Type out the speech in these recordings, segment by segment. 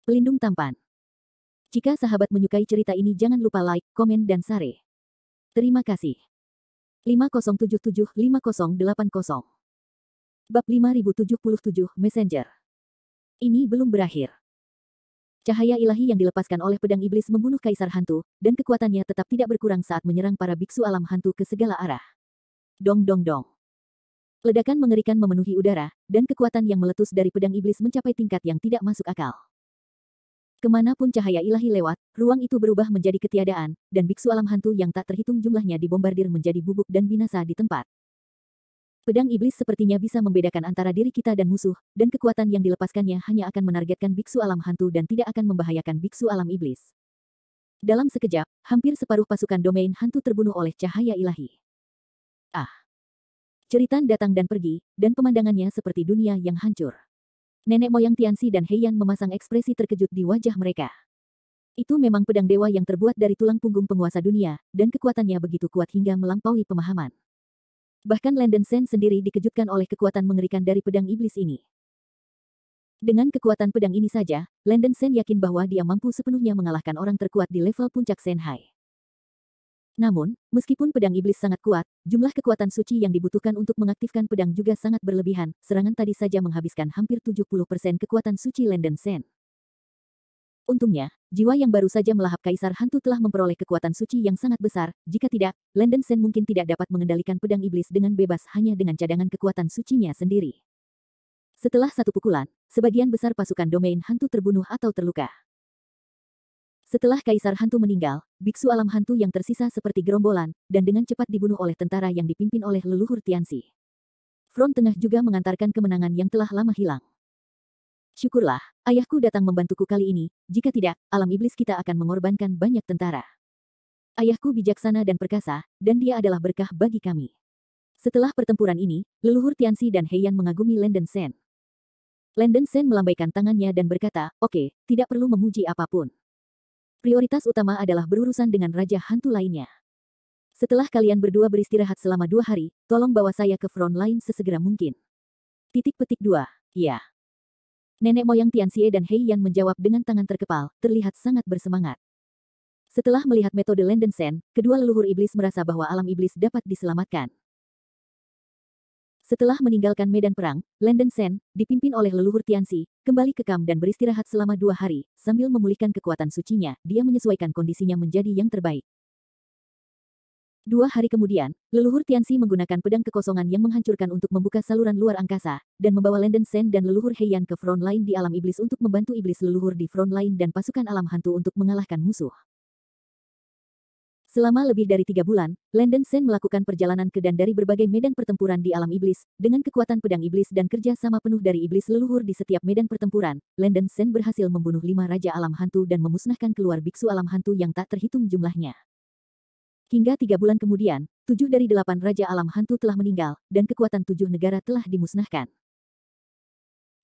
Pelindung tampan. Jika sahabat menyukai cerita ini jangan lupa like, komen dan share. Terima kasih. 50775080. Bab 5077 Messenger. Ini belum berakhir. Cahaya ilahi yang dilepaskan oleh pedang iblis membunuh kaisar hantu, dan kekuatannya tetap tidak berkurang saat menyerang para biksu alam hantu ke segala arah. Dong dong dong. Ledakan mengerikan memenuhi udara, dan kekuatan yang meletus dari pedang iblis mencapai tingkat yang tidak masuk akal. Kemanapun cahaya ilahi lewat, ruang itu berubah menjadi ketiadaan, dan biksu alam hantu yang tak terhitung jumlahnya dibombardir menjadi bubuk dan binasa di tempat. Pedang iblis sepertinya bisa membedakan antara diri kita dan musuh, dan kekuatan yang dilepaskannya hanya akan menargetkan biksu alam hantu dan tidak akan membahayakan biksu alam iblis. Dalam sekejap, hampir separuh pasukan domain hantu terbunuh oleh cahaya ilahi. Ah! Ceritan datang dan pergi, dan pemandangannya seperti dunia yang hancur. Nenek moyang Tianxi dan Heian memasang ekspresi terkejut di wajah mereka. Itu memang pedang dewa yang terbuat dari tulang punggung penguasa dunia, dan kekuatannya begitu kuat hingga melampaui pemahaman. Bahkan Landen Shen sendiri dikejutkan oleh kekuatan mengerikan dari pedang iblis ini. Dengan kekuatan pedang ini saja, Landen Shen yakin bahwa dia mampu sepenuhnya mengalahkan orang terkuat di level puncak Shanghai. Namun, meskipun pedang iblis sangat kuat, jumlah kekuatan suci yang dibutuhkan untuk mengaktifkan pedang juga sangat berlebihan. Serangan tadi saja menghabiskan hampir 70% kekuatan suci Landen Shen. Untungnya, jiwa yang baru saja melahap kaisar hantu telah memperoleh kekuatan suci yang sangat besar. Jika tidak, Landen Shen mungkin tidak dapat mengendalikan pedang iblis dengan bebas hanya dengan cadangan kekuatan sucinya sendiri. Setelah satu pukulan, sebagian besar pasukan domain hantu terbunuh atau terluka. Setelah kaisar hantu meninggal, biksu alam hantu yang tersisa seperti gerombolan, dan dengan cepat dibunuh oleh tentara yang dipimpin oleh leluhur Tianxi. Front tengah juga mengantarkan kemenangan yang telah lama hilang. Syukurlah, ayahku datang membantuku kali ini, jika tidak, alam iblis kita akan mengorbankan banyak tentara. Ayahku bijaksana dan perkasa, dan dia adalah berkah bagi kami. Setelah pertempuran ini, leluhur Tianxi dan Heian mengagumi Landen Shen. Landen Shen melambaikan tangannya dan berkata, "Oke, tidak perlu memuji apapun. Prioritas utama adalah berurusan dengan raja hantu lainnya. Setelah kalian berdua beristirahat selama 2 hari, tolong bawa saya ke front line sesegera mungkin." Titik petik 2. Ya. Nenek moyang Tianxi dan Heian menjawab dengan tangan terkepal, terlihat sangat bersemangat. Setelah melihat metode Landen Shen, kedua leluhur iblis merasa bahwa alam iblis dapat diselamatkan. Setelah meninggalkan medan perang, Landen Shen, dipimpin oleh leluhur Tianxi, kembali ke kamp dan beristirahat selama 2 hari, sambil memulihkan kekuatan sucinya, dia menyesuaikan kondisinya menjadi yang terbaik. 2 hari kemudian, leluhur Tianxi menggunakan pedang kekosongan yang menghancurkan untuk membuka saluran luar angkasa, dan membawa Landen Shen dan leluhur Heian ke front line di alam iblis untuk membantu iblis leluhur di front line dan pasukan alam hantu untuk mengalahkan musuh. Selama lebih dari 3 bulan, Landen Shen melakukan perjalanan ke dan dari berbagai medan pertempuran di alam iblis, dengan kekuatan pedang iblis dan kerja sama penuh dari iblis leluhur di setiap medan pertempuran. Landen Shen berhasil membunuh 5 raja alam hantu dan memusnahkan keluar biksu alam hantu yang tak terhitung jumlahnya. Hingga 3 bulan kemudian, 7 dari 8 raja alam hantu telah meninggal, dan kekuatan 7 negara telah dimusnahkan.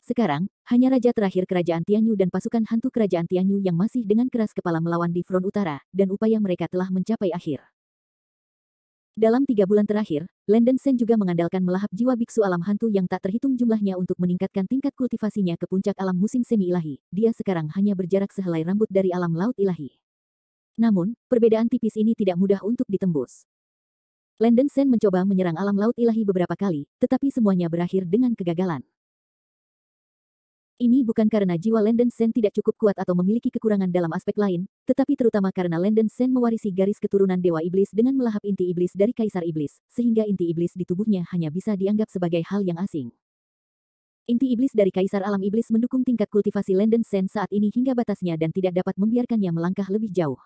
Sekarang, hanya raja terakhir kerajaan Tianyu dan pasukan hantu kerajaan Tianyu yang masih dengan keras kepala melawan di front utara, dan upaya mereka telah mencapai akhir. Dalam 3 bulan terakhir, Landen Shen juga mengandalkan melahap jiwa biksu alam hantu yang tak terhitung jumlahnya untuk meningkatkan tingkat kultivasinya ke puncak alam musim semi ilahi. Dia sekarang hanya berjarak sehelai rambut dari alam laut ilahi. Namun, perbedaan tipis ini tidak mudah untuk ditembus. Landen Shen mencoba menyerang alam laut ilahi beberapa kali, tetapi semuanya berakhir dengan kegagalan. Ini bukan karena jiwa Landen Shen tidak cukup kuat atau memiliki kekurangan dalam aspek lain, tetapi terutama karena Landen Shen mewarisi garis keturunan Dewa Iblis dengan melahap inti iblis dari Kaisar Iblis, sehingga inti iblis di tubuhnya hanya bisa dianggap sebagai hal yang asing. Inti iblis dari Kaisar Alam Iblis mendukung tingkat kultivasi Landen Shen saat ini hingga batasnya dan tidak dapat membiarkannya melangkah lebih jauh.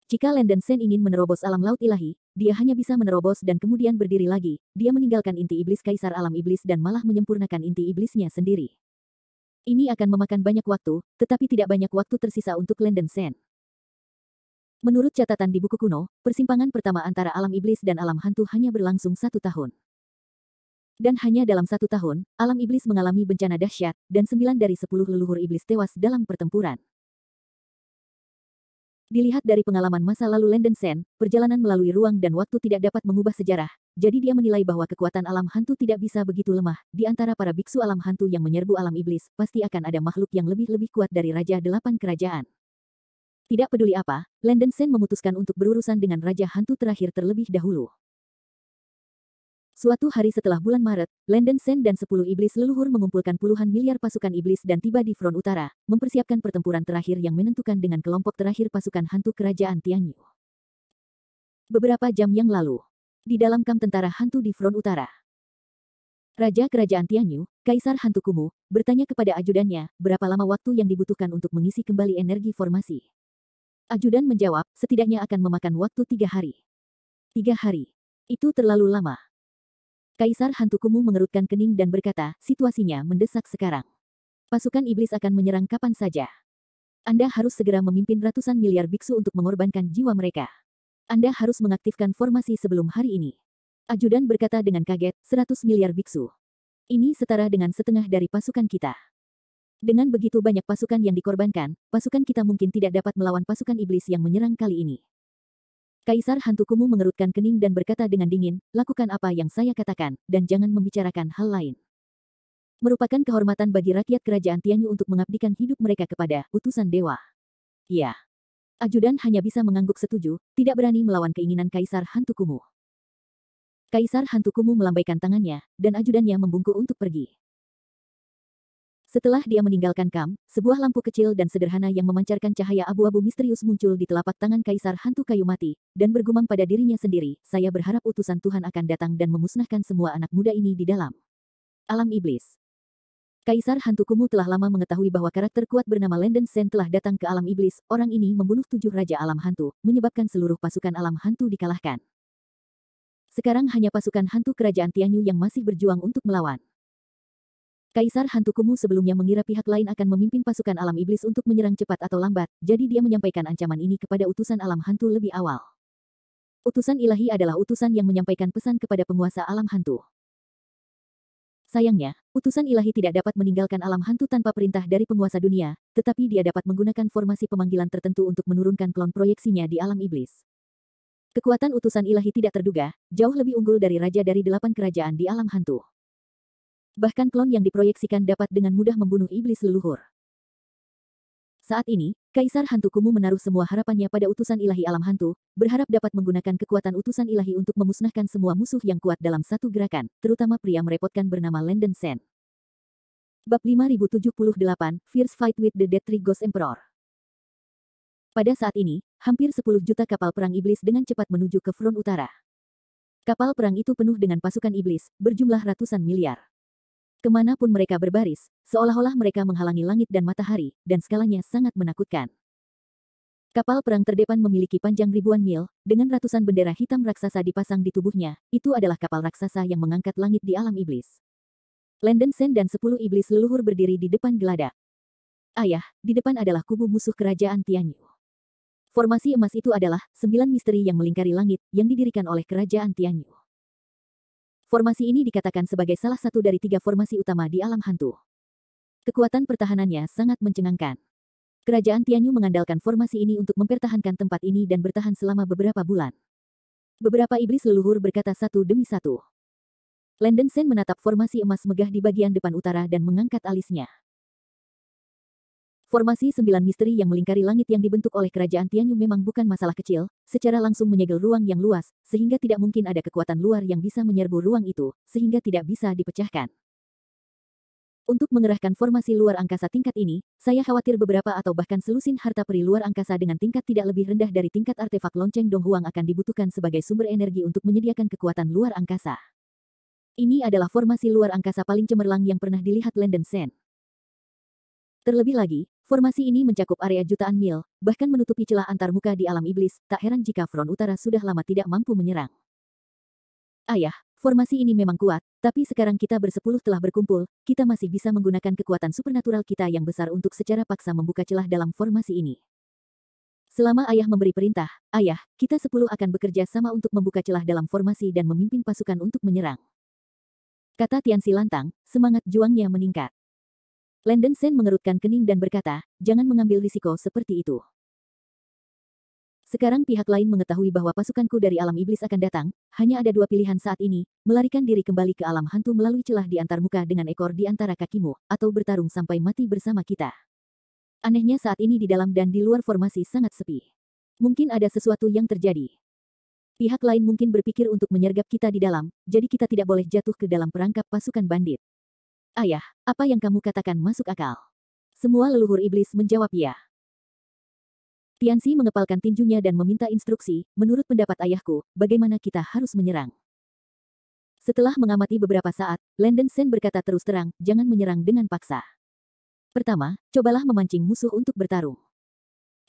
Jika Landen Shen ingin menerobos alam laut ilahi, dia hanya bisa menerobos dan kemudian berdiri lagi. Dia meninggalkan inti iblis Kaisar Alam Iblis dan malah menyempurnakan inti iblisnya sendiri. Ini akan memakan banyak waktu, tetapi tidak banyak waktu tersisa untuk Landen Shen. Menurut catatan di buku kuno, persimpangan pertama antara alam iblis dan alam hantu hanya berlangsung 1 tahun. Dan hanya dalam 1 tahun, alam iblis mengalami bencana dahsyat, dan 9 dari 10 leluhur iblis tewas dalam pertempuran. Dilihat dari pengalaman masa lalu Landen Shen, perjalanan melalui ruang dan waktu tidak dapat mengubah sejarah, jadi dia menilai bahwa kekuatan alam hantu tidak bisa begitu lemah. Di antara para biksu alam hantu yang menyerbu alam iblis, pasti akan ada makhluk yang lebih kuat dari Raja Delapan Kerajaan. Tidak peduli apa, Landen Sen memutuskan untuk berurusan dengan Raja Hantu terakhir terlebih dahulu. Suatu hari setelah bulan Maret, Landen Sen dan 10 iblis leluhur mengumpulkan puluhan miliar pasukan iblis dan tiba di front utara, mempersiapkan pertempuran terakhir yang menentukan dengan kelompok terakhir pasukan hantu kerajaan Tianyu. Beberapa jam yang lalu, di dalam kamp tentara hantu di front utara, Raja Kerajaan Tianyu, Kaisar Hantu Kumuh, bertanya kepada ajudannya, berapa lama waktu yang dibutuhkan untuk mengisi kembali energi formasi. Ajudan menjawab, setidaknya akan memakan waktu 3 hari. 3 hari. Itu terlalu lama. Kaisar Hantu Kumuh mengerutkan kening dan berkata, situasinya mendesak sekarang. Pasukan iblis akan menyerang kapan saja. Anda harus segera memimpin ratusan miliar biksu untuk mengorbankan jiwa mereka. Anda harus mengaktifkan formasi sebelum hari ini. Ajudan berkata dengan kaget, 100 miliar biksu. Ini setara dengan setengah dari pasukan kita. Dengan begitu banyak pasukan yang dikorbankan, pasukan kita mungkin tidak dapat melawan pasukan iblis yang menyerang kali ini. Kaisar Hantu Kumuh mengerutkan kening dan berkata dengan dingin, lakukan apa yang saya katakan, dan jangan membicarakan hal lain. Merupakan kehormatan bagi rakyat kerajaan Tianyu untuk mengabdikan hidup mereka kepada utusan dewa. Ya. Ajudan hanya bisa mengangguk setuju, tidak berani melawan keinginan Kaisar Hantu Kumuh. Kaisar Hantu Kumuh melambaikan tangannya, dan ajudannya membungkuk untuk pergi. Setelah dia meninggalkan kamp, sebuah lampu kecil dan sederhana yang memancarkan cahaya abu-abu misterius muncul di telapak tangan Kaisar Hantu Kayu Mati, dan bergumam pada dirinya sendiri, saya berharap utusan Tuhan akan datang dan memusnahkan semua anak muda ini di dalam alam iblis. Kaisar Hantu Kumuh telah lama mengetahui bahwa karakter kuat bernama Landen Sen telah datang ke alam iblis, orang ini membunuh 7 raja alam hantu, menyebabkan seluruh pasukan alam hantu dikalahkan. Sekarang hanya pasukan hantu kerajaan Tianyu yang masih berjuang untuk melawan. Kaisar Hantu Kumuh sebelumnya mengira pihak lain akan memimpin pasukan alam iblis untuk menyerang cepat atau lambat, jadi dia menyampaikan ancaman ini kepada utusan alam hantu lebih awal. Utusan ilahi adalah utusan yang menyampaikan pesan kepada penguasa alam hantu. Sayangnya, utusan ilahi tidak dapat meninggalkan alam hantu tanpa perintah dari penguasa dunia, tetapi dia dapat menggunakan formasi pemanggilan tertentu untuk menurunkan klon proyeksinya di alam iblis. Kekuatan utusan ilahi tidak terduga, jauh lebih unggul dari raja dari 8 kerajaan di alam hantu. Bahkan klon yang diproyeksikan dapat dengan mudah membunuh iblis leluhur. Saat ini, Kaisar Hantu Kumuh menaruh semua harapannya pada utusan ilahi alam hantu, berharap dapat menggunakan kekuatan utusan ilahi untuk memusnahkan semua musuh yang kuat dalam satu gerakan, terutama pria merepotkan bernama Landen Sen. Bab 5078, Fierce Fight with the Dead Tree Ghost Emperor. Pada saat ini, hampir 10 juta kapal perang iblis dengan cepat menuju ke front utara. Kapal perang itu penuh dengan pasukan iblis, berjumlah ratusan miliar. Kemanapun mereka berbaris, seolah-olah mereka menghalangi langit dan matahari, dan skalanya sangat menakutkan. Kapal perang terdepan memiliki panjang ribuan mil, dengan ratusan bendera hitam raksasa dipasang di tubuhnya, itu adalah kapal raksasa yang mengangkat langit di alam iblis. Landen Sen dan 10 iblis leluhur berdiri di depan geladak. Ayah, di depan adalah kubu musuh kerajaan Tianyu. Formasi emas itu adalah 9 misteri yang melingkari langit, yang didirikan oleh kerajaan Tianyu. Formasi ini dikatakan sebagai salah satu dari 3 formasi utama di alam hantu. Kekuatan pertahanannya sangat mencengangkan. Kerajaan Tianyu mengandalkan formasi ini untuk mempertahankan tempat ini dan bertahan selama beberapa bulan. Beberapa iblis leluhur berkata satu demi satu. Landen Sen menatap formasi emas megah di bagian depan utara dan mengangkat alisnya. Formasi 9 misteri yang melingkari langit yang dibentuk oleh kerajaan Tianyu memang bukan masalah kecil, secara langsung menyegel ruang yang luas, sehingga tidak mungkin ada kekuatan luar yang bisa menyerbu ruang itu, sehingga tidak bisa dipecahkan. Untuk mengerahkan formasi luar angkasa tingkat ini, saya khawatir beberapa atau bahkan selusin harta peri luar angkasa dengan tingkat tidak lebih rendah dari tingkat artefak lonceng Donghuang akan dibutuhkan sebagai sumber energi untuk menyediakan kekuatan luar angkasa. Ini adalah formasi luar angkasa paling cemerlang yang pernah dilihat Landen Sen. Terlebih lagi, formasi ini mencakup area jutaan mil, bahkan menutupi celah antarmuka di alam iblis, tak heran jika front utara sudah lama tidak mampu menyerang. Ayah, formasi ini memang kuat, tapi sekarang kita bersepuluh telah berkumpul, kita masih bisa menggunakan kekuatan supernatural kita yang besar untuk secara paksa membuka celah dalam formasi ini. Selama ayah memberi perintah, ayah, kita 10 akan bekerja sama untuk membuka celah dalam formasi dan memimpin pasukan untuk menyerang. Kata Tianxi lantang, semangat juangnya meningkat. Landen Sen mengerutkan kening dan berkata, jangan mengambil risiko seperti itu. Sekarang pihak lain mengetahui bahwa pasukanku dari alam iblis akan datang, hanya ada dua pilihan saat ini, melarikan diri kembali ke alam hantu melalui celah di antar muka dengan ekor di antara kakimu, atau bertarung sampai mati bersama kita. Anehnya saat ini di dalam dan di luar formasi sangat sepi. Mungkin ada sesuatu yang terjadi. Pihak lain mungkin berpikir untuk menyergap kita di dalam, jadi kita tidak boleh jatuh ke dalam perangkap pasukan bandit. Ayah, apa yang kamu katakan masuk akal. Semua leluhur iblis menjawab ya. Tianxi mengepalkan tinjunya dan meminta instruksi, menurut pendapat ayahku, bagaimana kita harus menyerang. Setelah mengamati beberapa saat, Landen Sen berkata terus terang, jangan menyerang dengan paksa. Pertama, cobalah memancing musuh untuk bertarung.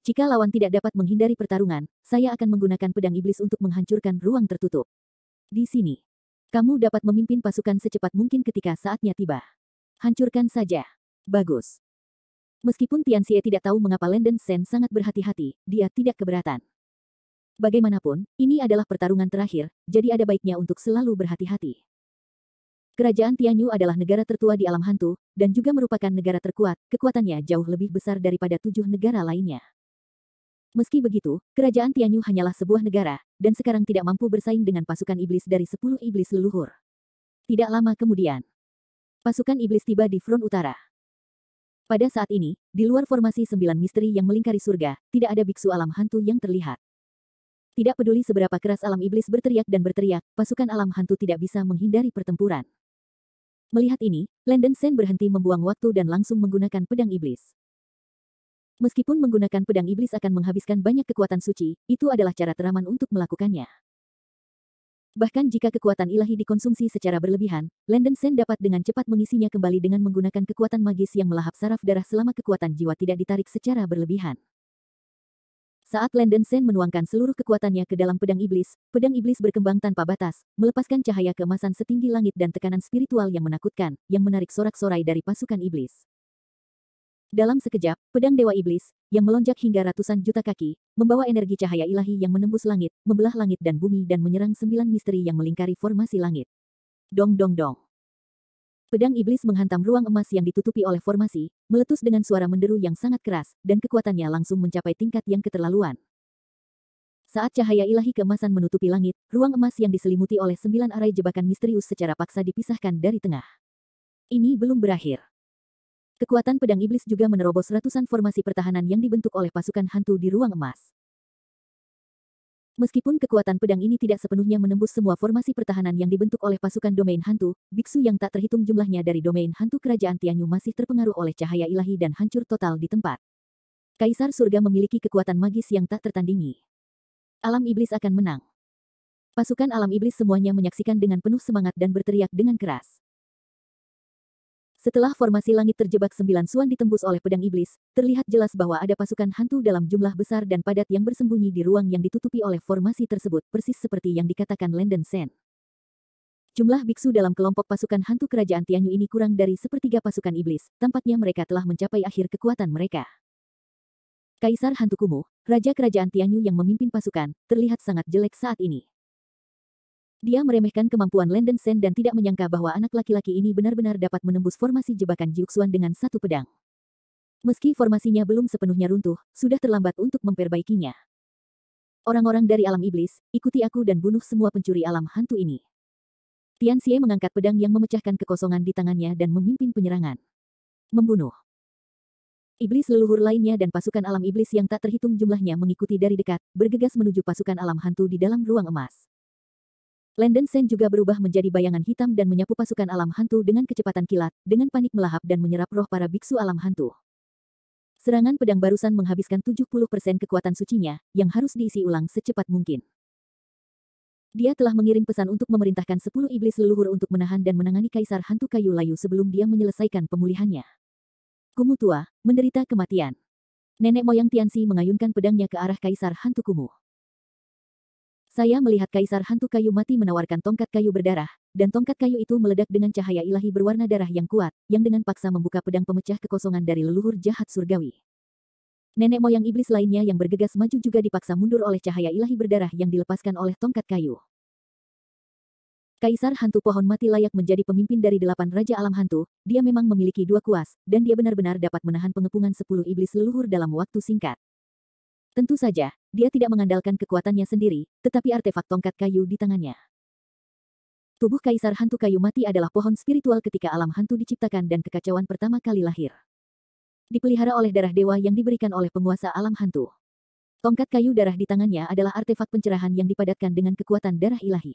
Jika lawan tidak dapat menghindari pertarungan, saya akan menggunakan pedang iblis untuk menghancurkan ruang tertutup. Di sini, kamu dapat memimpin pasukan secepat mungkin ketika saatnya tiba. Hancurkan saja. Bagus. Meskipun Tianxie tidak tahu mengapa Landen Sen sangat berhati-hati, dia tidak keberatan. Bagaimanapun, ini adalah pertarungan terakhir, jadi ada baiknya untuk selalu berhati-hati. Kerajaan Tianyu adalah negara tertua di alam hantu, dan juga merupakan negara terkuat, kekuatannya jauh lebih besar daripada 7 negara lainnya. Meski begitu, kerajaan Tianyu hanyalah sebuah negara, dan sekarang tidak mampu bersaing dengan pasukan iblis dari 10 iblis leluhur. Tidak lama kemudian, pasukan iblis tiba di front utara. Pada saat ini, di luar formasi 9 misteri yang melingkari surga, tidak ada biksu alam hantu yang terlihat. Tidak peduli seberapa keras alam iblis berteriak dan berteriak, pasukan alam hantu tidak bisa menghindari pertempuran. Melihat ini, Landen Sen berhenti membuang waktu dan langsung menggunakan pedang iblis. Meskipun menggunakan pedang iblis akan menghabiskan banyak kekuatan suci, itu adalah cara teraman untuk melakukannya. Bahkan jika kekuatan ilahi dikonsumsi secara berlebihan, Landen Sen dapat dengan cepat mengisinya kembali dengan menggunakan kekuatan magis yang melahap saraf darah selama kekuatan jiwa tidak ditarik secara berlebihan. Saat Landen Sen menuangkan seluruh kekuatannya ke dalam pedang iblis berkembang tanpa batas, melepaskan cahaya keemasan setinggi langit dan tekanan spiritual yang menakutkan, yang menarik sorak-sorai dari pasukan iblis. Dalam sekejap, pedang Dewa Iblis, yang melonjak hingga ratusan juta kaki, membawa energi cahaya ilahi yang menembus langit, membelah langit dan bumi dan menyerang 9 misteri yang melingkari formasi langit. Dong dong dong. Pedang Iblis menghantam ruang emas yang ditutupi oleh formasi, meletus dengan suara menderu yang sangat keras, dan kekuatannya langsung mencapai tingkat yang keterlaluan. Saat cahaya ilahi keemasan menutupi langit, ruang emas yang diselimuti oleh 9 arai jebakan misterius secara paksa dipisahkan dari tengah. Ini belum berakhir. Kekuatan pedang iblis juga menerobos ratusan formasi pertahanan yang dibentuk oleh pasukan hantu di ruang emas. Meskipun kekuatan pedang ini tidak sepenuhnya menembus semua formasi pertahanan yang dibentuk oleh pasukan domain hantu, biksu yang tak terhitung jumlahnya dari domain hantu kerajaan Tianyu masih terpengaruh oleh cahaya ilahi dan hancur total di tempat. Kaisar surga memiliki kekuatan magis yang tak tertandingi. Alam iblis akan menang. Pasukan alam iblis semuanya menyaksikan dengan penuh semangat dan berteriak dengan keras. Setelah formasi langit terjebak 9 suan ditembus oleh pedang iblis, terlihat jelas bahwa ada pasukan hantu dalam jumlah besar dan padat yang bersembunyi di ruang yang ditutupi oleh formasi tersebut, persis seperti yang dikatakan Landen Sen. Jumlah biksu dalam kelompok pasukan hantu kerajaan Tianyu ini kurang dari sepertiga pasukan iblis, tampaknya mereka telah mencapai akhir kekuatan mereka. Kaisar Hantu Kumuh, Raja Kerajaan Tianyu yang memimpin pasukan, terlihat sangat jelek saat ini. Dia meremehkan kemampuan Landen Sen dan tidak menyangka bahwa anak laki-laki ini benar-benar dapat menembus formasi jebakan Jiuxuan dengan satu pedang. Meski formasinya belum sepenuhnya runtuh, sudah terlambat untuk memperbaikinya. Orang-orang dari alam iblis, ikuti aku dan bunuh semua pencuri alam hantu ini. Tianxie mengangkat pedang yang memecahkan kekosongan di tangannya dan memimpin penyerangan. Membunuh. Iblis leluhur lainnya dan pasukan alam iblis yang tak terhitung jumlahnya mengikuti dari dekat, bergegas menuju pasukan alam hantu di dalam ruang emas. Landen Sen juga berubah menjadi bayangan hitam dan menyapu pasukan alam hantu dengan kecepatan kilat, dengan panik melahap dan menyerap roh para biksu alam hantu. Serangan pedang barusan menghabiskan 70% kekuatan sucinya, yang harus diisi ulang secepat mungkin. Dia telah mengirim pesan untuk memerintahkan 10 iblis leluhur untuk menahan dan menangani Kaisar Hantu Kayu Layu sebelum dia menyelesaikan pemulihannya. Kumuh tua, menderita kematian. Nenek moyang Tianxi mengayunkan pedangnya ke arah Kaisar Hantu Kumuh. Saya melihat Kaisar Hantu Kayu mati menawarkan tongkat kayu berdarah, dan tongkat kayu itu meledak dengan cahaya ilahi berwarna darah yang kuat, yang dengan paksa membuka pedang pemecah kekosongan dari leluhur jahat surgawi. Nenek moyang iblis lainnya yang bergegas maju juga dipaksa mundur oleh cahaya ilahi berdarah yang dilepaskan oleh tongkat kayu. Kaisar Hantu Pohon Mati layak menjadi pemimpin dari 8 Raja Alam Hantu, dia memang memiliki 2 kuas, dan dia benar-benar dapat menahan pengepungan 10 iblis leluhur dalam waktu singkat. Tentu saja, dia tidak mengandalkan kekuatannya sendiri, tetapi artefak tongkat kayu di tangannya. Tubuh Kaisar Hantu Kayu Mati adalah pohon spiritual ketika alam hantu diciptakan dan kekacauan pertama kali lahir. Dipelihara oleh darah dewa yang diberikan oleh penguasa alam hantu. Tongkat kayu darah di tangannya adalah artefak pencerahan yang dipadatkan dengan kekuatan darah ilahi.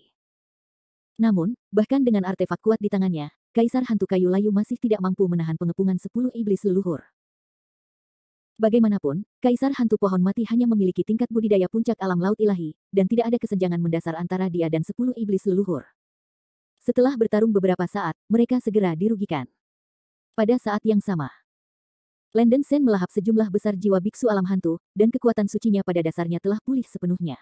Namun, bahkan dengan artefak kuat di tangannya, Kaisar Hantu Kayu Layu masih tidak mampu menahan pengepungan 10 iblis leluhur. Bagaimanapun, Kaisar Hantu Pohon Mati hanya memiliki tingkat budidaya puncak alam laut ilahi, dan tidak ada kesenjangan mendasar antara dia dan 10 iblis leluhur. Setelah bertarung beberapa saat, mereka segera dirugikan. Pada saat yang sama, Landen Sen melahap sejumlah besar jiwa biksu alam hantu, dan kekuatan sucinya pada dasarnya telah pulih sepenuhnya.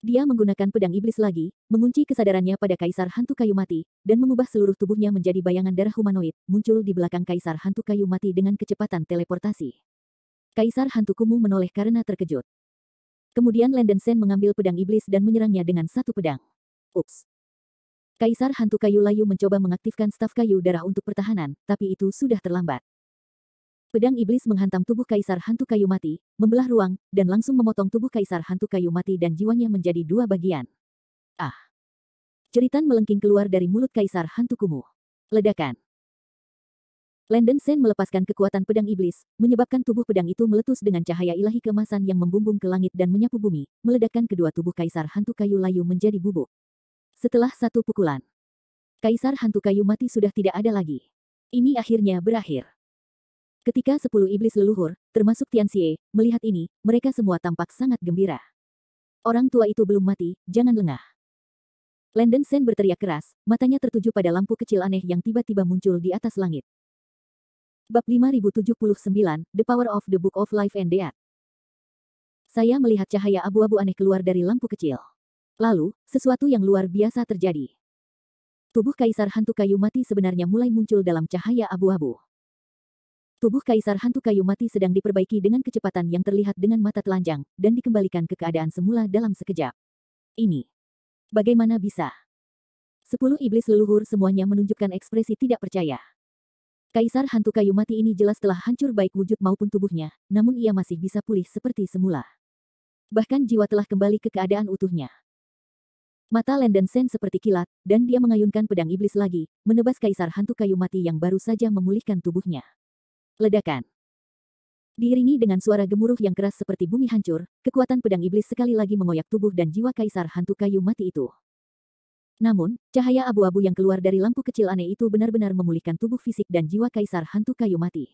Dia menggunakan pedang iblis lagi, mengunci kesadarannya pada Kaisar Hantu Kayu Mati, dan mengubah seluruh tubuhnya menjadi bayangan darah humanoid, muncul di belakang Kaisar Hantu Kayu Mati dengan kecepatan teleportasi. Kaisar Hantu Kumuh menoleh karena terkejut. Kemudian Landen Sen mengambil pedang iblis dan menyerangnya dengan satu pedang. Ups! Kaisar Hantu Kayu Layu mencoba mengaktifkan staf kayu darah untuk pertahanan, tapi itu sudah terlambat. Pedang iblis menghantam tubuh Kaisar Hantu Kayu Mati, membelah ruang, dan langsung memotong tubuh Kaisar Hantu Kayu Mati dan jiwanya menjadi dua bagian. Ah! Jeritan melengking keluar dari mulut Kaisar Hantu Kumuh. Ledakan. Landen Sen melepaskan kekuatan pedang iblis, menyebabkan tubuh pedang itu meletus dengan cahaya ilahi keemasan yang membumbung ke langit dan menyapu bumi, meledakkan kedua tubuh Kaisar Hantu Kayu Layu menjadi bubuk. Setelah satu pukulan, Kaisar Hantu Kayu Mati sudah tidak ada lagi. Ini akhirnya berakhir. Ketika 10 iblis leluhur, termasuk Tianxie, melihat ini, mereka semua tampak sangat gembira. Orang tua itu belum mati, jangan lengah. Landen Sen berteriak keras, matanya tertuju pada lampu kecil aneh yang tiba-tiba muncul di atas langit. Bab 5079, The Power of the Book of Life and Death. Saya melihat cahaya abu-abu aneh keluar dari lampu kecil. Lalu, sesuatu yang luar biasa terjadi. Tubuh Kaisar Hantu Kayu Mati sebenarnya mulai muncul dalam cahaya abu-abu. Tubuh Kaisar Hantu Kayu Mati sedang diperbaiki dengan kecepatan yang terlihat dengan mata telanjang, dan dikembalikan ke keadaan semula dalam sekejap. Ini. Bagaimana bisa? 10 iblis leluhur semuanya menunjukkan ekspresi tidak percaya. Kaisar Hantu Kayu Mati ini jelas telah hancur baik wujud maupun tubuhnya, namun ia masih bisa pulih seperti semula. Bahkan jiwa telah kembali ke keadaan utuhnya. Mata Landen Sen seperti kilat, dan dia mengayunkan pedang iblis lagi, menebas Kaisar Hantu Kayu Mati yang baru saja memulihkan tubuhnya. Ledakan. Diiringi dengan suara gemuruh yang keras seperti bumi hancur, kekuatan pedang iblis sekali lagi mengoyak tubuh dan jiwa Kaisar Hantu Kayu Mati itu. Namun, cahaya abu-abu yang keluar dari lampu kecil aneh itu benar-benar memulihkan tubuh fisik dan jiwa Kaisar Hantu Kayu Mati.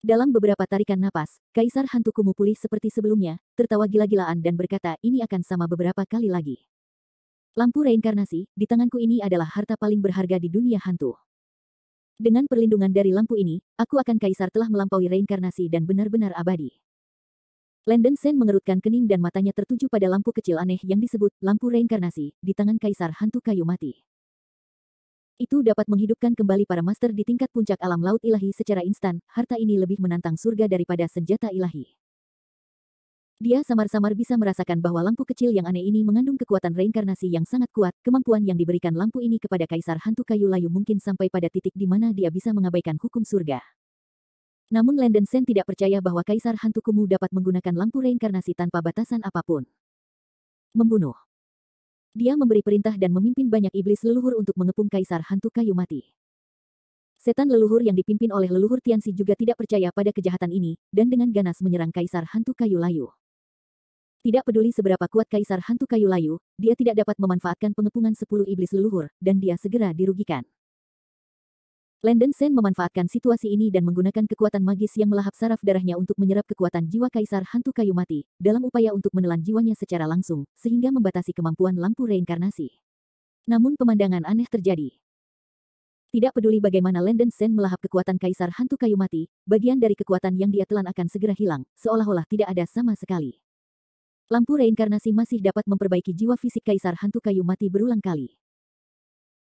Dalam beberapa tarikan napas, Kaisar Hantu Kumuh pulih seperti sebelumnya, tertawa gila-gilaan dan berkata ini akan sama beberapa kali lagi. Lampu reinkarnasi, di tanganku ini adalah harta paling berharga di dunia hantu. Dengan perlindungan dari lampu ini, aku akan Kaisar telah melampaui reinkarnasi dan benar-benar abadi. Landen Sen mengerutkan kening dan matanya tertuju pada lampu kecil aneh yang disebut lampu reinkarnasi di tangan Kaisar Hantu Kayu Mati. Itu dapat menghidupkan kembali para master di tingkat puncak alam laut ilahi secara instan, harta ini lebih menantang surga daripada senjata ilahi. Dia samar-samar bisa merasakan bahwa lampu kecil yang aneh ini mengandung kekuatan reinkarnasi yang sangat kuat, kemampuan yang diberikan lampu ini kepada Kaisar Hantu Kayu Layu mungkin sampai pada titik di mana dia bisa mengabaikan hukum surga. Namun Landen Sen tidak percaya bahwa Kaisar Hantu Kumuh dapat menggunakan lampu reinkarnasi tanpa batasan apapun. Membunuh. Dia memberi perintah dan memimpin banyak iblis leluhur untuk mengepung Kaisar Hantu Kayu Mati. Setan leluhur yang dipimpin oleh leluhur Tianxi juga tidak percaya pada kejahatan ini, dan dengan ganas menyerang Kaisar Hantu Kayu Layu. Tidak peduli seberapa kuat Kaisar Hantu Kayu Layu, dia tidak dapat memanfaatkan pengepungan 10 iblis leluhur, dan dia segera dirugikan. Landen Sen memanfaatkan situasi ini dan menggunakan kekuatan magis yang melahap saraf darahnya untuk menyerap kekuatan jiwa Kaisar Hantu Kayu Mati, dalam upaya untuk menelan jiwanya secara langsung, sehingga membatasi kemampuan lampu reinkarnasi. Namun pemandangan aneh terjadi. Tidak peduli bagaimana Landen Sen melahap kekuatan Kaisar Hantu Kayu Mati, bagian dari kekuatan yang dia telan akan segera hilang, seolah-olah tidak ada sama sekali. Lampu reinkarnasi masih dapat memperbaiki jiwa fisik Kaisar Hantu Kayu Mati berulang kali.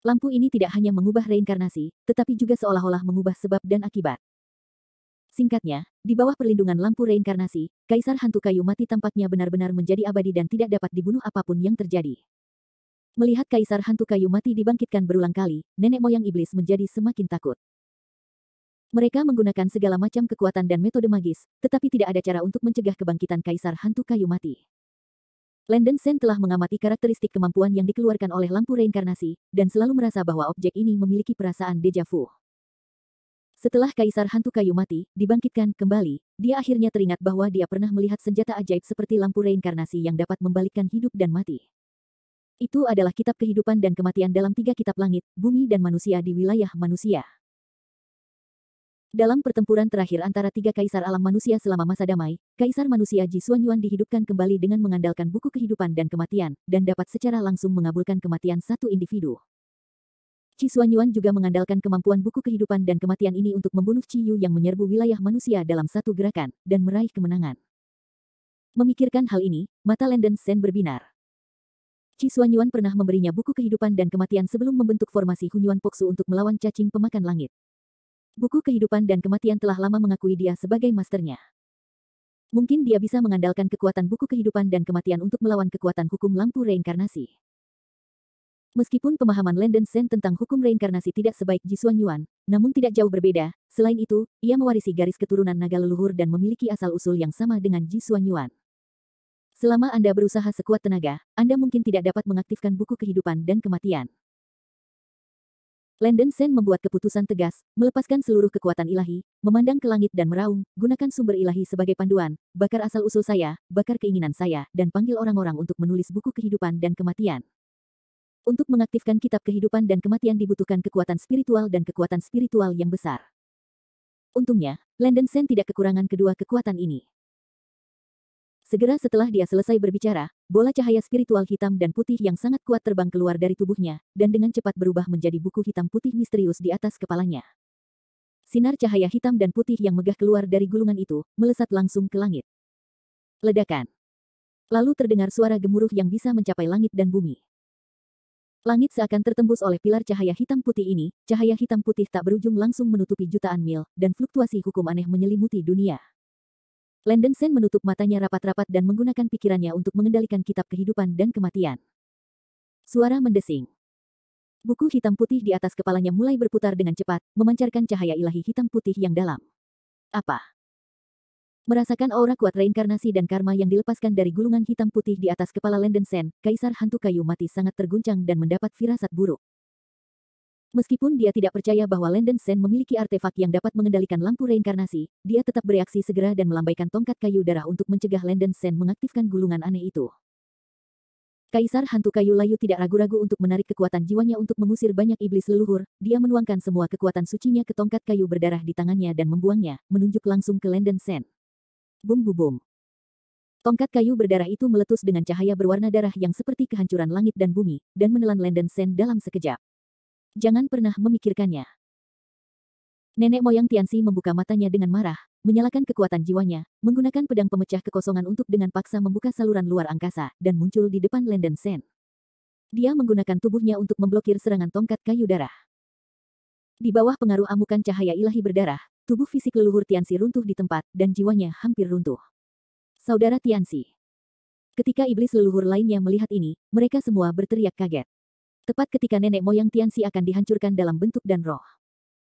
Lampu ini tidak hanya mengubah reinkarnasi, tetapi juga seolah-olah mengubah sebab dan akibat. Singkatnya, di bawah perlindungan lampu reinkarnasi, Kaisar Hantu Kayu Mati tampaknya benar-benar menjadi abadi dan tidak dapat dibunuh apapun yang terjadi. Melihat Kaisar Hantu Kayu Mati dibangkitkan berulang kali, nenek moyang iblis menjadi semakin takut. Mereka menggunakan segala macam kekuatan dan metode magis, tetapi tidak ada cara untuk mencegah kebangkitan Kaisar Hantu Kayu Mati. Landon Sen telah mengamati karakteristik kemampuan yang dikeluarkan oleh lampu reinkarnasi, dan selalu merasa bahwa objek ini memiliki perasaan deja vu. Setelah Kaisar Hantu Kayu Mati dibangkitkan kembali, dia akhirnya teringat bahwa dia pernah melihat senjata ajaib seperti lampu reinkarnasi yang dapat membalikkan hidup dan mati. Itu adalah kitab kehidupan dan kematian dalam 3 kitab langit, bumi dan manusia di wilayah manusia. Dalam pertempuran terakhir antara 3 kaisar alam manusia selama masa damai, Kaisar Manusia Ji Xuanyuan dihidupkan kembali dengan mengandalkan buku kehidupan dan kematian, dan dapat secara langsung mengabulkan kematian satu individu. Ji Xuanyuan juga mengandalkan kemampuan buku kehidupan dan kematian ini untuk membunuh Qi Yu yang menyerbu wilayah manusia dalam satu gerakan, dan meraih kemenangan. Memikirkan hal ini, mata Landon Sen berbinar. Ji Xuanyuan pernah memberinya buku kehidupan dan kematian sebelum membentuk formasi Hunyuan Poksu untuk melawan cacing pemakan langit. Buku kehidupan dan kematian telah lama mengakui dia sebagai masternya. Mungkin dia bisa mengandalkan kekuatan buku kehidupan dan kematian untuk melawan kekuatan hukum lampu reinkarnasi. Meskipun pemahaman Landon Sen tentang hukum reinkarnasi tidak sebaik Ji Xuanyuan, namun tidak jauh berbeda. Selain itu, ia mewarisi garis keturunan naga leluhur dan memiliki asal-usul yang sama dengan Ji Xuanyuan. Selama Anda berusaha sekuat tenaga, Anda mungkin tidak dapat mengaktifkan buku kehidupan dan kematian. Landon Sen membuat keputusan tegas, melepaskan seluruh kekuatan ilahi, memandang ke langit dan meraung, gunakan sumber ilahi sebagai panduan, bakar asal-usul saya, bakar keinginan saya, dan panggil orang-orang untuk menulis buku kehidupan dan kematian. Untuk mengaktifkan kitab kehidupan dan kematian dibutuhkan kekuatan spiritual dan kekuatan spiritual yang besar. Untungnya, Landon Sen tidak kekurangan kedua kekuatan ini. Segera setelah dia selesai berbicara, bola cahaya spiritual hitam dan putih yang sangat kuat terbang keluar dari tubuhnya, dan dengan cepat berubah menjadi buku hitam putih misterius di atas kepalanya. Sinar cahaya hitam dan putih yang megah keluar dari gulungan itu, melesat langsung ke langit. Ledakan. Lalu terdengar suara gemuruh yang bisa mencapai langit dan bumi. Langit seakan tertembus oleh pilar cahaya hitam putih ini, cahaya hitam putih tak berujung langsung menutupi jutaan mil, dan fluktuasi hukum aneh menyelimuti dunia. Landon Sen menutup matanya rapat-rapat dan menggunakan pikirannya untuk mengendalikan kitab kehidupan dan kematian. Suara mendesing. Buku hitam putih di atas kepalanya mulai berputar dengan cepat, memancarkan cahaya ilahi hitam putih yang dalam. Apa? Merasakan aura kuat reinkarnasi dan karma yang dilepaskan dari gulungan hitam putih di atas kepala Landon Sen, Kaisar Hantu Kayu Mati sangat terguncang dan mendapat firasat buruk. Meskipun dia tidak percaya bahwa Landon Sen memiliki artefak yang dapat mengendalikan lampu reinkarnasi, dia tetap bereaksi segera dan melambaikan tongkat kayu darah untuk mencegah Landon Sen mengaktifkan gulungan aneh itu. Kaisar Hantu Kayu Layu tidak ragu-ragu untuk menarik kekuatan jiwanya untuk mengusir banyak iblis leluhur, dia menuangkan semua kekuatan sucinya ke tongkat kayu berdarah di tangannya dan membuangnya, menunjuk langsung ke Landon Sen. Bum bum bum. Tongkat kayu berdarah itu meletus dengan cahaya berwarna darah yang seperti kehancuran langit dan bumi, dan menelan Landon Sen dalam sekejap. Jangan pernah memikirkannya. Nenek moyang Tianxi membuka matanya dengan marah, menyalakan kekuatan jiwanya, menggunakan pedang pemecah kekosongan untuk dengan paksa membuka saluran luar angkasa, dan muncul di depan Landon Sen. Dia menggunakan tubuhnya untuk memblokir serangan tongkat kayu darah. Di bawah pengaruh amukan cahaya ilahi berdarah, tubuh fisik leluhur Tianxi runtuh di tempat, dan jiwanya hampir runtuh. Saudara Tianxi. Ketika iblis leluhur lainnya melihat ini, mereka semua berteriak kaget. Tepat ketika nenek moyang Tianxi akan dihancurkan dalam bentuk dan roh.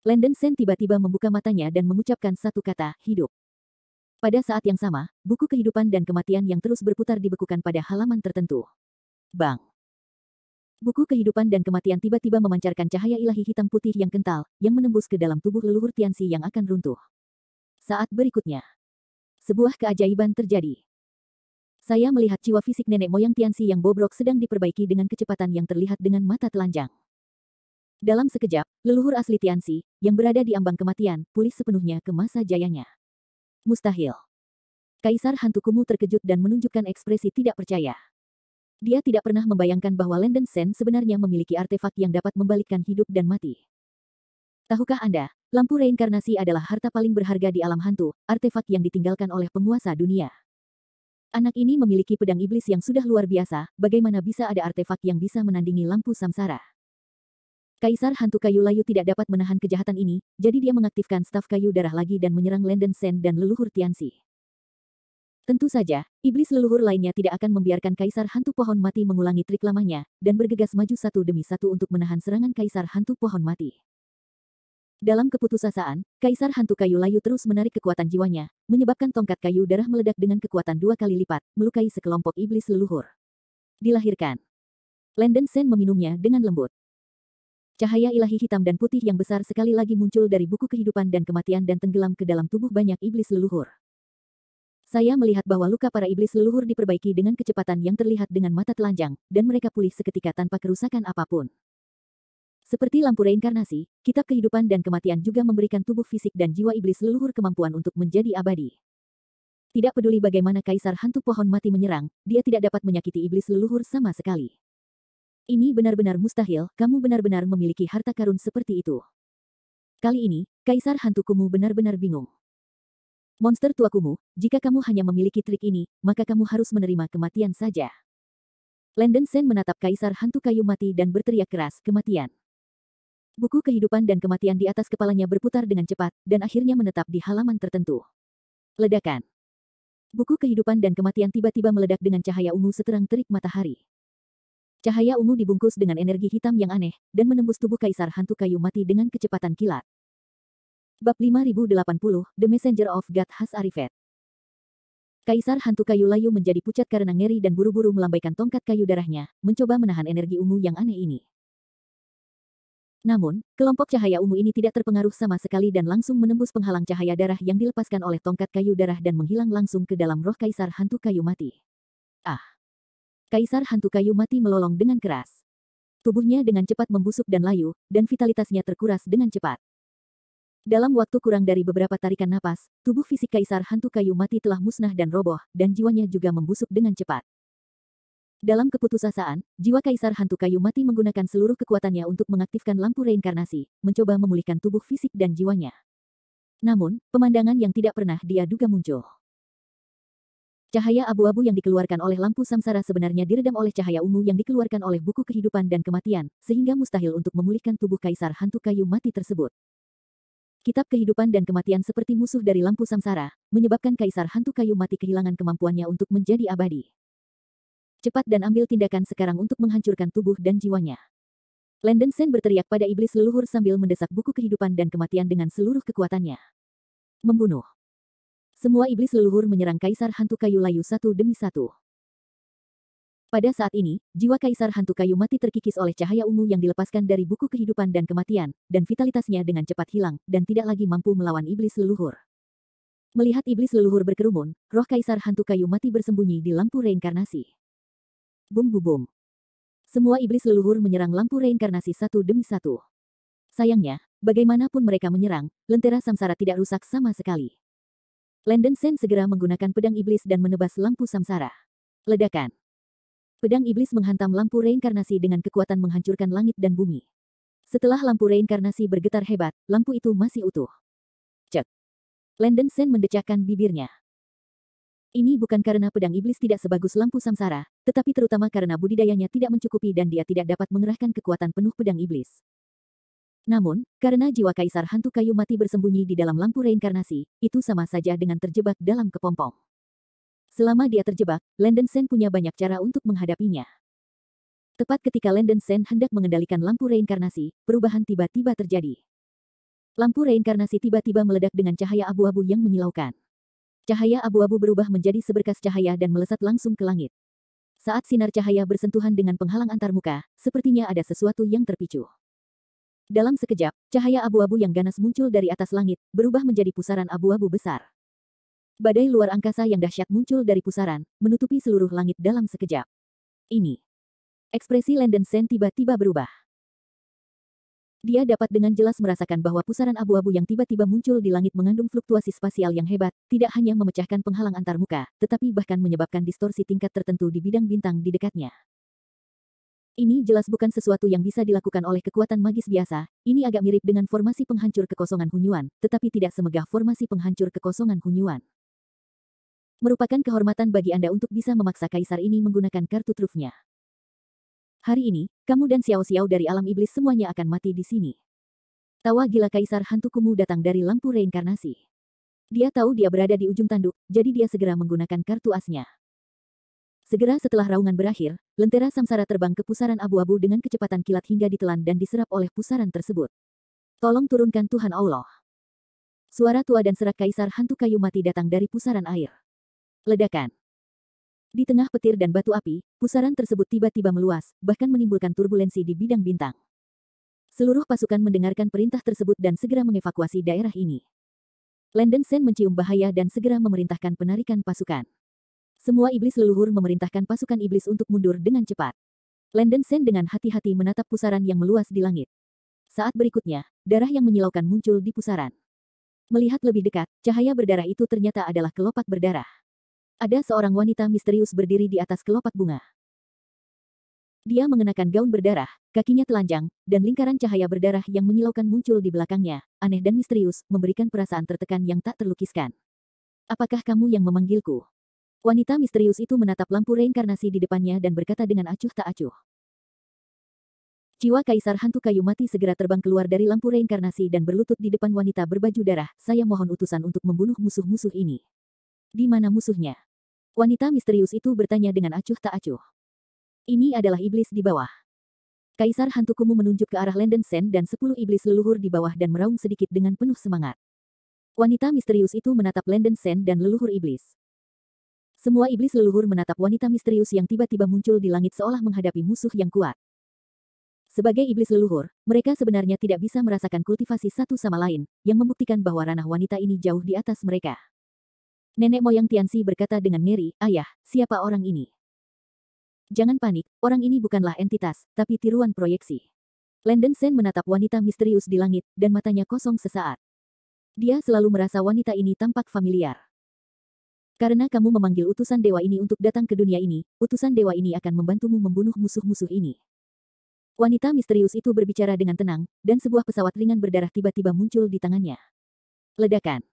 Landon Sen tiba-tiba membuka matanya dan mengucapkan satu kata, hidup. Pada saat yang sama, buku kehidupan dan kematian yang terus berputar dibekukan pada halaman tertentu. Bang! Buku kehidupan dan kematian tiba-tiba memancarkan cahaya ilahi hitam putih yang kental, yang menembus ke dalam tubuh leluhur Tianxi yang akan runtuh. Saat berikutnya, sebuah keajaiban terjadi. Saya melihat jiwa fisik nenek moyang Tianxi yang bobrok sedang diperbaiki dengan kecepatan yang terlihat dengan mata telanjang. Dalam sekejap, leluhur asli Tianxi, yang berada di ambang kematian, pulih sepenuhnya ke masa jayanya. Mustahil. Kaisar Hantu Kumuh terkejut dan menunjukkan ekspresi tidak percaya. Dia tidak pernah membayangkan bahwa Landon Sen sebenarnya memiliki artefak yang dapat membalikkan hidup dan mati. Tahukah Anda, lampu reinkarnasi adalah harta paling berharga di alam hantu, artefak yang ditinggalkan oleh penguasa dunia. Anak ini memiliki pedang iblis yang sudah luar biasa, bagaimana bisa ada artefak yang bisa menandingi lampu samsara? Kaisar Hantu Kayu Layu tidak dapat menahan kejahatan ini, jadi dia mengaktifkan staf kayu darah lagi dan menyerang Landon Sen dan leluhur Tianxi. Tentu saja, iblis leluhur lainnya tidak akan membiarkan Kaisar Hantu Pohon Mati mengulangi trik lamanya, dan bergegas maju satu demi satu untuk menahan serangan Kaisar Hantu Pohon Mati. Dalam keputusasaan, Kaisar Hantu Kayu Layu terus menarik kekuatan jiwanya, menyebabkan tongkat kayu darah meledak dengan kekuatan 2 kali lipat, melukai sekelompok iblis leluhur. Dilahirkan. Landen Sen meminumnya dengan lembut. Cahaya ilahi hitam dan putih yang besar sekali lagi muncul dari buku kehidupan dan kematian dan tenggelam ke dalam tubuh banyak iblis leluhur. Saya melihat bahwa luka para iblis leluhur diperbaiki dengan kecepatan yang terlihat dengan mata telanjang, dan mereka pulih seketika tanpa kerusakan apapun. Seperti lampu reinkarnasi, kitab kehidupan dan kematian juga memberikan tubuh fisik dan jiwa iblis leluhur kemampuan untuk menjadi abadi. Tidak peduli bagaimana Kaisar Hantu Pohon Mati menyerang, dia tidak dapat menyakiti iblis leluhur sama sekali. Ini benar-benar mustahil, kamu benar-benar memiliki harta karun seperti itu. Kali ini, Kaisar Hantu Kumu benar-benar bingung. Monster tua Kumu, jika kamu hanya memiliki trik ini, maka kamu harus menerima kematian saja. Landen Sen menatap Kaisar Hantu Kayu Mati dan berteriak keras, kematian. Buku kehidupan dan kematian di atas kepalanya berputar dengan cepat, dan akhirnya menetap di halaman tertentu. Ledakan. Buku kehidupan dan kematian tiba-tiba meledak dengan cahaya ungu seterang terik matahari. Cahaya ungu dibungkus dengan energi hitam yang aneh, dan menembus tubuh Kaisar Hantu Kayu Mati dengan kecepatan kilat. Bab 5080, The Messenger of God has arrived. Kaisar Hantu Kayu Layu menjadi pucat karena ngeri dan buru-buru melambaikan tongkat kayu darahnya, mencoba menahan energi ungu yang aneh ini. Namun, kelompok cahaya ungu ini tidak terpengaruh sama sekali dan langsung menembus penghalang cahaya darah yang dilepaskan oleh tongkat kayu darah dan menghilang langsung ke dalam roh Kaisar Hantu Kayu Mati. Ah! Kaisar Hantu Kayu Mati melolong dengan keras. Tubuhnya dengan cepat membusuk dan layu, dan vitalitasnya terkuras dengan cepat. Dalam waktu kurang dari beberapa tarikan napas, tubuh fisik Kaisar Hantu Kayu Mati telah musnah dan roboh, dan jiwanya juga membusuk dengan cepat. Dalam keputusasaan, jiwa Kaisar Hantu Kayu Mati menggunakan seluruh kekuatannya untuk mengaktifkan lampu reinkarnasi, mencoba memulihkan tubuh fisik dan jiwanya. Namun, pemandangan yang tidak pernah dia duga muncul. Cahaya abu-abu yang dikeluarkan oleh lampu samsara sebenarnya diredam oleh cahaya ungu yang dikeluarkan oleh buku kehidupan dan kematian, sehingga mustahil untuk memulihkan tubuh Kaisar Hantu Kayu Mati tersebut. Kitab kehidupan dan kematian seperti musuh dari lampu samsara, menyebabkan Kaisar Hantu Kayu Mati kehilangan kemampuannya untuk menjadi abadi. Cepat dan ambil tindakan sekarang untuk menghancurkan tubuh dan jiwanya. Landen Sen berteriak pada iblis leluhur sambil mendesak buku kehidupan dan kematian dengan seluruh kekuatannya. Membunuh. Semua iblis leluhur menyerang Kaisar Hantu Kayu Layu satu demi satu. Pada saat ini, jiwa Kaisar Hantu Kayu Mati terkikis oleh cahaya ungu yang dilepaskan dari buku kehidupan dan kematian, dan vitalitasnya dengan cepat hilang, dan tidak lagi mampu melawan iblis leluhur. Melihat iblis leluhur berkerumun, roh Kaisar Hantu Kayu Mati bersembunyi di lampu reinkarnasi. Bum bum bum. Semua iblis leluhur menyerang lampu reinkarnasi satu demi satu. Sayangnya, bagaimanapun mereka menyerang, lentera samsara tidak rusak sama sekali. Landen Sen segera menggunakan pedang iblis dan menebas lampu samsara. Ledakan. Pedang iblis menghantam lampu reinkarnasi dengan kekuatan menghancurkan langit dan bumi. Setelah lampu reinkarnasi bergetar hebat, lampu itu masih utuh. Cek. Landen Sen mendecakkan bibirnya. Ini bukan karena pedang iblis tidak sebagus lampu samsara, tetapi terutama karena budidayanya tidak mencukupi dan dia tidak dapat mengerahkan kekuatan penuh pedang iblis. Namun, karena jiwa Kaisar Hantu Kayu Mati bersembunyi di dalam lampu reinkarnasi, itu sama saja dengan terjebak dalam kepompong. Selama dia terjebak, Landen Sen punya banyak cara untuk menghadapinya. Tepat ketika Landen Sen hendak mengendalikan lampu reinkarnasi, perubahan tiba-tiba terjadi. Lampu reinkarnasi tiba-tiba meledak dengan cahaya abu-abu yang menyilaukan. Cahaya abu-abu berubah menjadi seberkas cahaya dan melesat langsung ke langit. Saat sinar cahaya bersentuhan dengan penghalang antarmuka, sepertinya ada sesuatu yang terpicu. Dalam sekejap, cahaya abu-abu yang ganas muncul dari atas langit, berubah menjadi pusaran abu-abu besar. Badai luar angkasa yang dahsyat muncul dari pusaran, menutupi seluruh langit dalam sekejap. Ini. Ekspresi Landen Sen tiba-tiba berubah. Dia dapat dengan jelas merasakan bahwa pusaran abu-abu yang tiba-tiba muncul di langit mengandung fluktuasi spasial yang hebat, tidak hanya memecahkan penghalang antarmuka, tetapi bahkan menyebabkan distorsi tingkat tertentu di bidang bintang di dekatnya. Ini jelas bukan sesuatu yang bisa dilakukan oleh kekuatan magis biasa, ini agak mirip dengan formasi penghancur kekosongan Hunyuan, tetapi tidak semegah formasi penghancur kekosongan Hunyuan. Merupakan kehormatan bagi Anda untuk bisa memaksa kaisar ini menggunakan kartu trufnya. Hari ini, kamu dan Xiao-Xiao dari alam iblis semuanya akan mati di sini. Tawa gila Kaisar Hantu Kumu datang dari lampu reinkarnasi. Dia tahu dia berada di ujung tanduk, jadi dia segera menggunakan kartu asnya. Segera setelah raungan berakhir, lentera samsara terbang ke pusaran abu-abu dengan kecepatan kilat hingga ditelan dan diserap oleh pusaran tersebut. Tolong turunkan Tuhan Allah. Suara tua dan serak kaisar hantu kayu mati datang dari pusaran air. Ledakan. Di tengah petir dan batu api, pusaran tersebut tiba-tiba meluas, bahkan menimbulkan turbulensi di bidang bintang. Seluruh pasukan mendengarkan perintah tersebut dan segera mengevakuasi daerah ini. Landen Sen mencium bahaya dan segera memerintahkan penarikan pasukan. Semua iblis leluhur memerintahkan pasukan iblis untuk mundur dengan cepat. Landen Sen dengan hati-hati menatap pusaran yang meluas di langit. Saat berikutnya, darah yang menyilaukan muncul di pusaran. Melihat lebih dekat, cahaya berdarah itu ternyata adalah kelopak berdarah. Ada seorang wanita misterius berdiri di atas kelopak bunga. Dia mengenakan gaun berdarah, kakinya telanjang, dan lingkaran cahaya berdarah yang menyilaukan muncul di belakangnya, aneh dan misterius, memberikan perasaan tertekan yang tak terlukiskan. Apakah kamu yang memanggilku? Wanita misterius itu menatap lampu reinkarnasi di depannya dan berkata dengan acuh tak acuh. Jiwa kaisar hantu kayu mati segera terbang keluar dari lampu reinkarnasi dan berlutut di depan wanita berbaju darah. Saya mohon utusan untuk membunuh musuh-musuh ini. Di mana musuhnya? Wanita misterius itu bertanya dengan acuh tak acuh. Ini adalah iblis di bawah. Kaisar hantu kumuh menunjuk ke arah Landen Sen dan 10 iblis leluhur di bawah dan meraung sedikit dengan penuh semangat. Wanita misterius itu menatap Landen Sen dan leluhur iblis. Semua iblis leluhur menatap wanita misterius yang tiba-tiba muncul di langit seolah menghadapi musuh yang kuat. Sebagai iblis leluhur, mereka sebenarnya tidak bisa merasakan kultivasi satu sama lain, yang membuktikan bahwa ranah wanita ini jauh di atas mereka. Nenek moyang Tianxi berkata dengan ngeri, "Ayah, siapa orang ini?" Jangan panik, orang ini bukanlah entitas, tapi tiruan proyeksi. Landen Sen menatap wanita misterius di langit, dan matanya kosong sesaat. Dia selalu merasa wanita ini tampak familiar. Karena kamu memanggil utusan dewa ini untuk datang ke dunia ini, utusan dewa ini akan membantumu membunuh musuh-musuh ini. Wanita misterius itu berbicara dengan tenang, dan sebuah pesawat ringan berdarah tiba-tiba muncul di tangannya. Ledakan.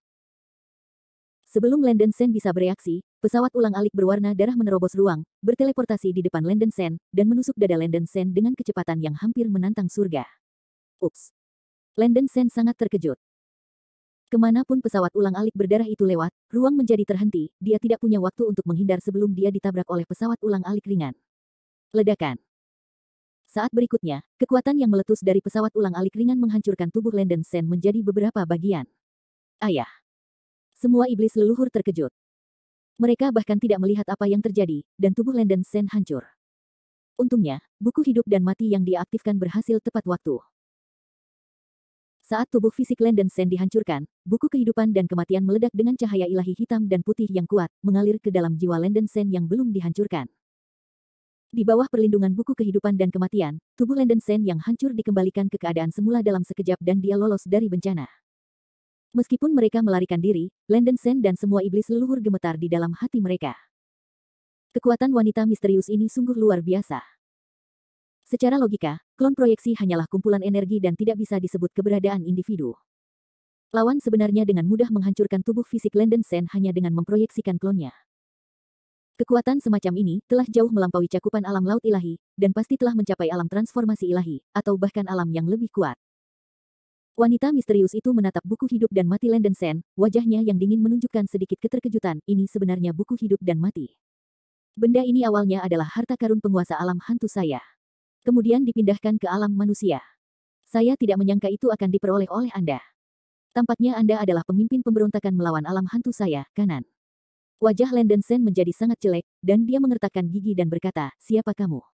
Sebelum Landen Sen bisa bereaksi, pesawat ulang-alik berwarna darah menerobos ruang, berteleportasi di depan Landen Sen, dan menusuk dada Landen Sen dengan kecepatan yang hampir menantang surga. Ups. Landen Sen sangat terkejut. Kemanapun pesawat ulang-alik berdarah itu lewat, ruang menjadi terhenti, dia tidak punya waktu untuk menghindar sebelum dia ditabrak oleh pesawat ulang-alik ringan. Ledakan. Saat berikutnya, kekuatan yang meletus dari pesawat ulang-alik ringan menghancurkan tubuh Landen Sen menjadi beberapa bagian. Ayah. Semua iblis leluhur terkejut. Mereka bahkan tidak melihat apa yang terjadi, dan tubuh Landen Sen hancur. Untungnya, buku hidup dan mati yang dia aktifkan berhasil tepat waktu. Saat tubuh fisik Landen Sen dihancurkan, buku kehidupan dan kematian meledak dengan cahaya ilahi hitam dan putih yang kuat, mengalir ke dalam jiwa Landen Sen yang belum dihancurkan. Di bawah perlindungan buku kehidupan dan kematian, tubuh Landen Sen yang hancur dikembalikan ke keadaan semula dalam sekejap dan dia lolos dari bencana. Meskipun mereka melarikan diri, Landen Sen dan semua iblis leluhur gemetar di dalam hati mereka. Kekuatan wanita misterius ini sungguh luar biasa. Secara logika, klon proyeksi hanyalah kumpulan energi dan tidak bisa disebut keberadaan individu. Lawan sebenarnya dengan mudah menghancurkan tubuh fisik Landen Sen hanya dengan memproyeksikan klonnya. Kekuatan semacam ini telah jauh melampaui cakupan alam laut ilahi, dan pasti telah mencapai alam transformasi ilahi, atau bahkan alam yang lebih kuat. Wanita misterius itu menatap buku hidup dan mati Landen Sen, wajahnya yang dingin menunjukkan sedikit keterkejutan, ini sebenarnya buku hidup dan mati. Benda ini awalnya adalah harta karun penguasa alam hantu saya. Kemudian dipindahkan ke alam manusia. Saya tidak menyangka itu akan diperoleh oleh Anda. Tampaknya Anda adalah pemimpin pemberontakan melawan alam hantu saya, kanan? Wajah Landen Sen menjadi sangat jelek, dan dia mengertakkan gigi dan berkata, siapa kamu?